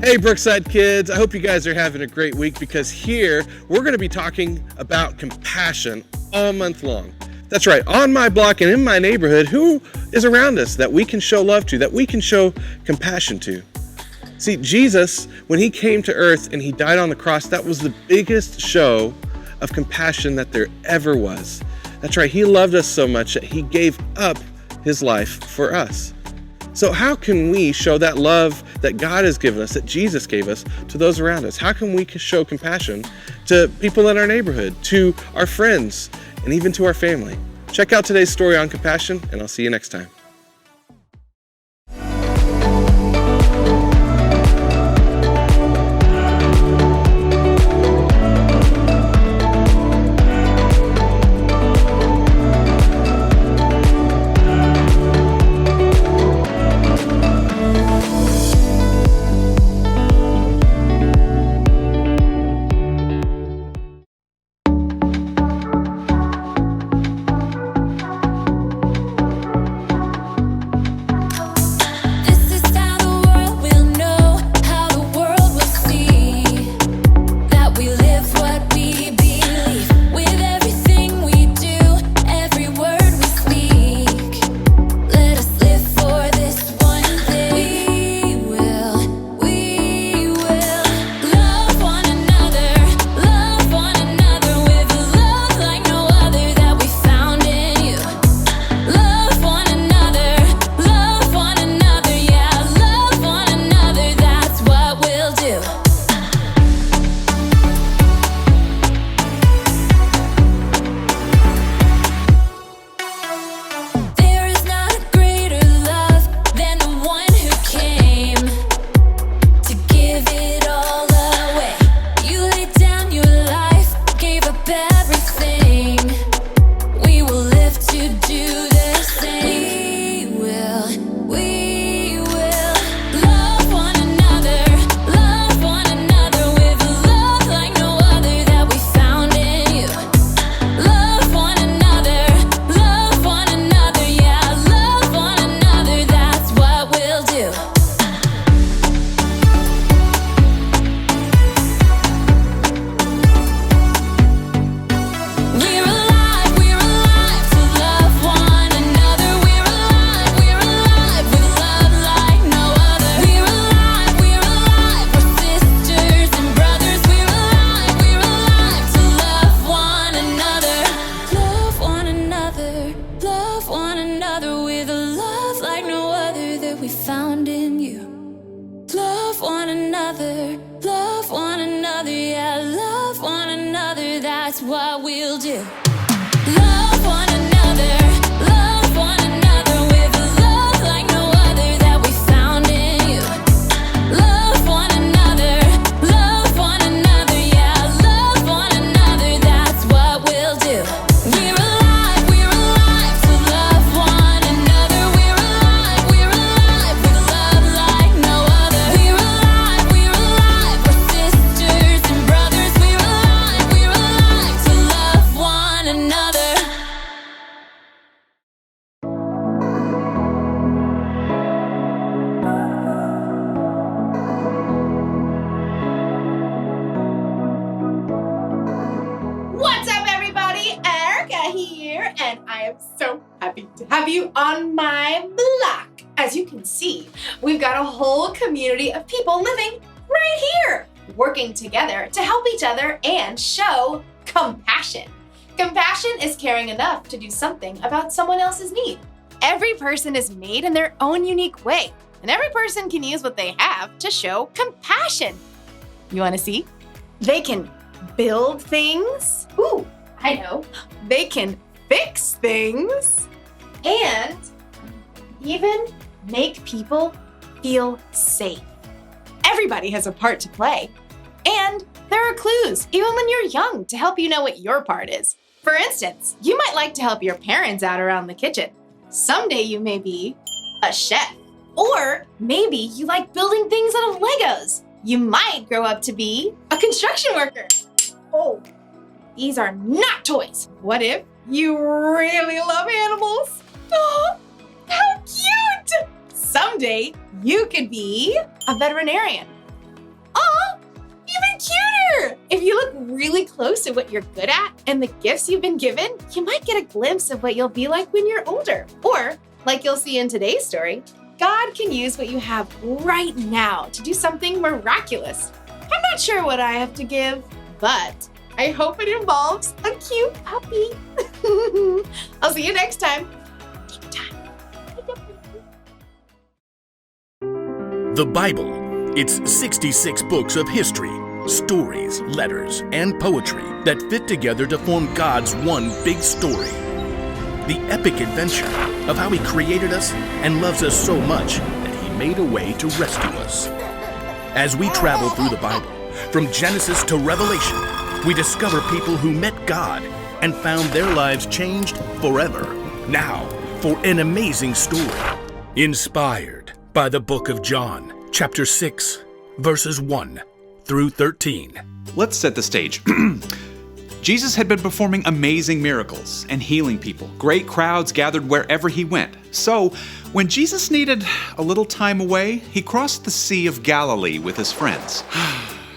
Hey Brookside kids, I hope you guys are having a great week because here we're going to be talking about compassion all month long. That's right, on my block and in my neighborhood, who is around us that we can show love to, that we can show compassion to? See, Jesus, when he came to earth and he died on the cross, that was the biggest show of compassion that there ever was. That's right, he loved us so much that he gave up his life for us. So how can we show that love that God has given us, that Jesus gave us, to those around us? How can we show compassion to people in our neighborhood, to our friends, and even to our family? Check out today's story on compassion, and I'll see you next time. That's what we'll do. Love one another, love one another with a love like no other that we found in you. Love one another, yeah, love one another, that's what we'll do. We're alive to love one another. We're alive with love like no other. We're alive, we're sisters and brothers. We're alive to love one another. What's up, everybody? Erica here, and I am so happy to have you on my block. As you can see, we've got a whole community of people living right here, working together to help each other and show compassion. Compassion is caring enough to do something about someone else's need. Every person is made in their own unique way, and every person can use what they have to show compassion. You want to see? They can build things. Ooh, I know. They can fix things. And even make people feel safe. Everybody has a part to play. And there are clues, even when you're young, to help you know what your part is. For instance, you might like to help your parents out around the kitchen. Someday you may be a chef. Or maybe you like building things out of Legos. You might grow up to be a construction worker. Oh, these are not toys. What if you really love animals? Oh, how cute! Someday you could be a veterinarian. If you look really close at what you're good at and the gifts you've been given, you might get a glimpse of what you'll be like when you're older. Or, like you'll see in today's story, God can use what you have right now to do something miraculous. I'm not sure what I have to give, but I hope it involves a cute puppy. I'll see you next time. The Bible. It's 66 books of history, stories, letters, and poetry that fit together to form God's one big story. The epic adventure of how He created us and loves us so much that He made a way to rescue us. As we travel through the Bible, from Genesis to Revelation, we discover people who met God and found their lives changed forever. Now, for an amazing story, inspired by the book of John, chapter 6, verses 1 through 13. Let's set the stage. Jesus had been performing amazing miracles and healing people. Great crowds gathered wherever He went. So, when Jesus needed a little time away, He crossed the Sea of Galilee with His friends.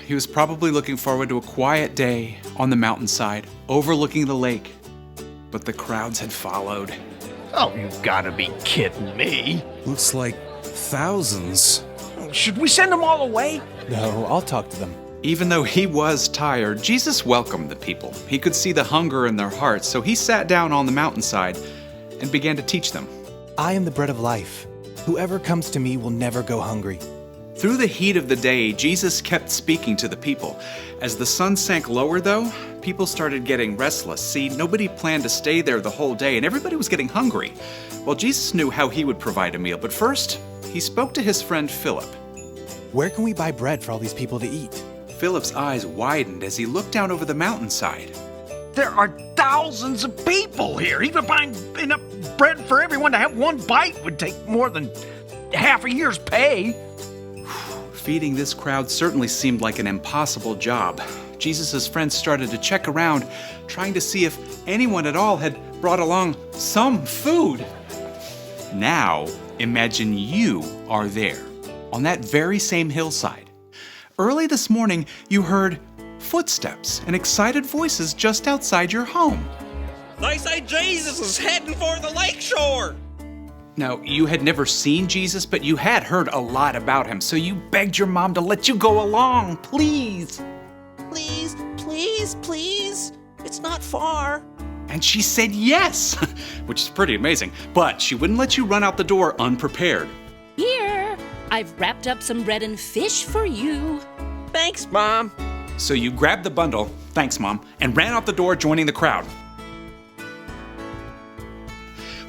He was probably looking forward to a quiet day on the mountainside, overlooking the lake. But the crowds had followed. Oh, you've got to be kidding me. Looks like thousands. Should we send them all away? No, I'll talk to them. Even though He was tired, Jesus welcomed the people. He could see the hunger in their hearts, so He sat down on the mountainside and began to teach them. I am the bread of life. Whoever comes to me will never go hungry. Through the heat of the day, Jesus kept speaking to the people. As the sun sank lower, though, people started getting restless. See, nobody planned to stay there the whole day, and everybody was getting hungry. Well, Jesus knew how He would provide a meal, but first, He spoke to His friend Philip. Where can we buy bread for all these people to eat? Philip's eyes widened as he looked down over the mountainside. There are thousands of people here. Even buying enough bread for everyone to have one bite would take more than half a year's pay. Feeding this crowd certainly seemed like an impossible job. Jesus' friends started to check around, trying to see if anyone at all had brought along some food. Now, imagine you are there, on that very same hillside. Early this morning, you heard footsteps and excited voices just outside your home. They say Jesus is heading for the lakeshore. Now, you had never seen Jesus, but you had heard a lot about Him, so you begged your mom to let you go along, please. Please, please, please. It's not far. And she said yes, which is pretty amazing, but she wouldn't let you run out the door unprepared. Here, I've wrapped up some bread and fish for you. Thanks, Mom. So you grabbed the bundle, thanks Mom, and ran out the door, joining the crowd.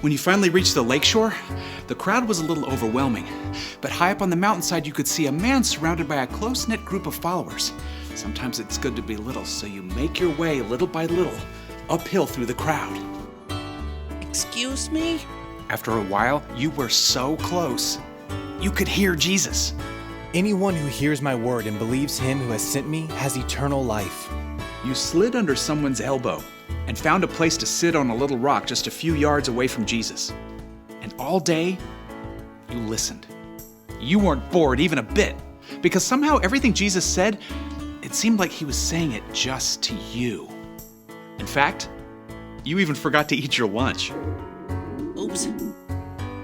When you finally reached the lakeshore, the crowd was a little overwhelming. But high up on the mountainside, you could see a man surrounded by a close-knit group of followers. Sometimes it's good to be little, so you make your way little by little uphill through the crowd. Excuse me? After a while, you were so close. You could hear Jesus. Anyone who hears my word and believes Him who has sent me has eternal life. You slid under someone's elbow and found a place to sit on a little rock just a few yards away from Jesus. And all day, you listened. You weren't bored even a bit, because somehow everything Jesus said, it seemed like He was saying it just to you. In fact, you even forgot to eat your lunch. Oops.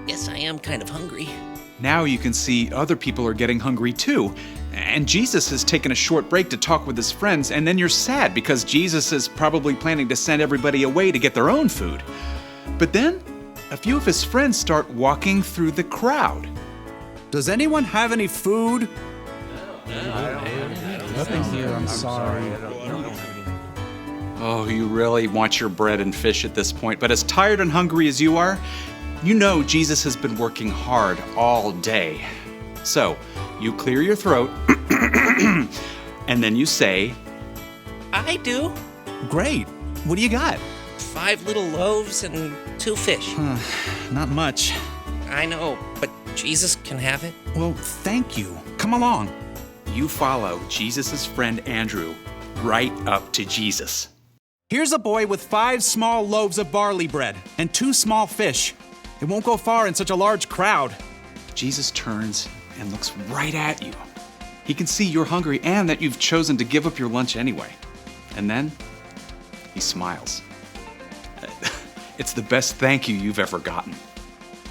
Guess I am kind of hungry. Now you can see other people are getting hungry too. And Jesus has taken a short break to talk with His friends, and then you're sad because Jesus is probably planning to send everybody away to get their own food. But then, a few of His friends start walking through the crowd. Does anyone have any food? Nothing here, I'm sorry. Oh, you really want your bread and fish at this point, but as tired and hungry as you are, you know Jesus has been working hard all day. So, you clear your throat, and then you say, I do. Great. What do you got? 5 little loaves and 2 fish. Not much. I know, but Jesus can have it. Well, thank you. Come along. You follow Jesus' friend Andrew right up to Jesus. Here's a boy with 5 small loaves of barley bread and 2 small fish. It won't go far in such a large crowd. Jesus turns and looks right at you. He can see you're hungry and that you've chosen to give up your lunch anyway. And then he smiles. It's the best thank you you've ever gotten.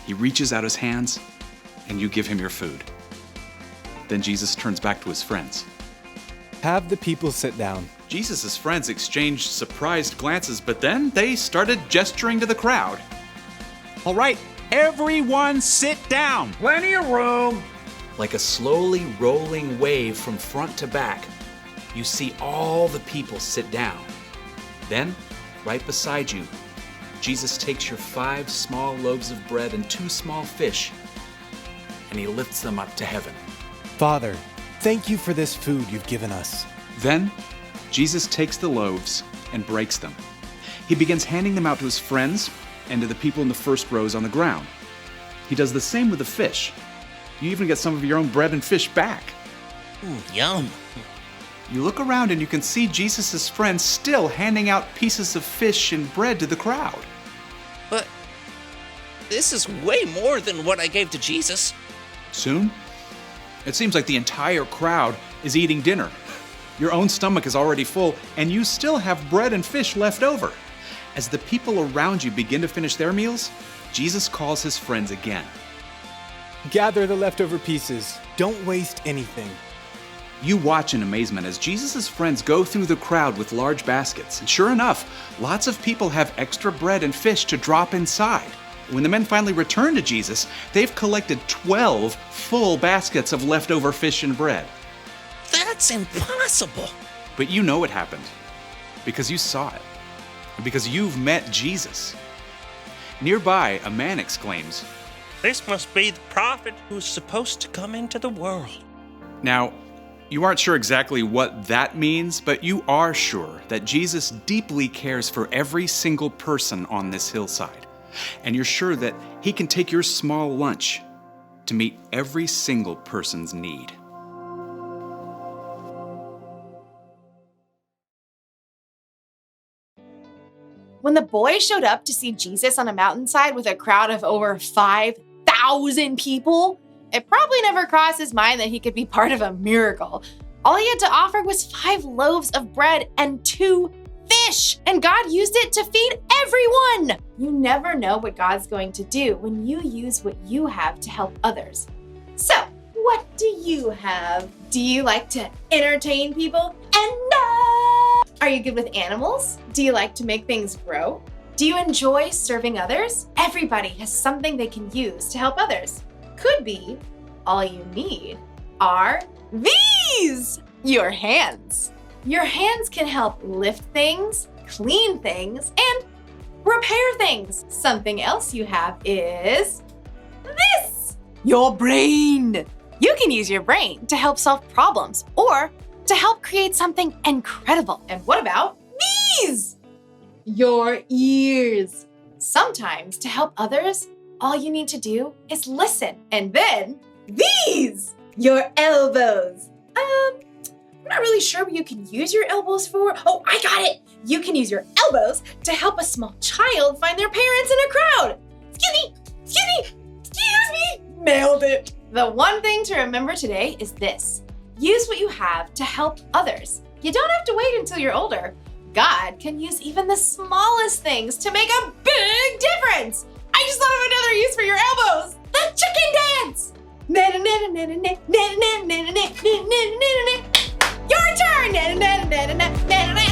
He reaches out his hands and you give him your food. Then Jesus turns back to his friends. Have the people sit down. Jesus' friends exchanged surprised glances, but then they started gesturing to the crowd. All right, everyone sit down. Plenty of room. Like a slowly rolling wave from front to back, you see all the people sit down. Then, right beside you, Jesus takes your 5 small loaves of bread and 2 small fish, and he lifts them up to heaven. Father, thank you for this food you've given us. Then, Jesus takes the loaves and breaks them. He begins handing them out to his friends and to the people in the first rows on the ground. He does the same with the fish. You even get some of your own bread and fish back. Yum. You look around and you can see Jesus' friends still handing out pieces of fish and bread to the crowd. But this is way more than what I gave to Jesus. Soon, it seems like the entire crowd is eating dinner. Your own stomach is already full, and you still have bread and fish left over. As the people around you begin to finish their meals, Jesus calls his friends again. Gather the leftover pieces. Don't waste anything. You watch in amazement as Jesus' friends go through the crowd with large baskets. And sure enough, lots of people have extra bread and fish to drop inside. When the men finally return to Jesus, they've collected 12 full baskets of leftover fish and bread. That's impossible. But you know it happened because you saw it and because you've met Jesus. Nearby, a man exclaims, This must be the prophet who's supposed to come into the world. Now, you aren't sure exactly what that means, but you are sure that Jesus deeply cares for every single person on this hillside. And you're sure that he can take your small lunch to meet every single person's need. When the boy showed up to see Jesus on a mountainside with a crowd of over 5,000 people, it probably never crossed his mind that he could be part of a miracle. All he had to offer was 5 loaves of bread and 2 fish, and God used it to feed everyone. You never know what God's going to do when you use what you have to help others. So, what do you have? Do you like to entertain people? And are you good with animals? Do you like to make things grow? Do you enjoy serving others? Everybody has something they can use to help others. Could be all you need are these, your hands. Your hands can help lift things, clean things, and repair things. Something else you have is this, your brain. You can use your brain to help solve problems or to help create something incredible. And what about these? Your ears. Sometimes to help others, all you need to do is listen. And then these, your elbows. I'm not really sure what you can use your elbows for. Oh, I got it. You can use your elbows to help a small child find their parents in a crowd. Excuse me. Nailed it. The one thing to remember today is this. Use what you have to help others. You don't have to wait until you're older. God can use even the smallest things to make a big difference. I just thought of another use for your elbows. The chicken dance. Your turn.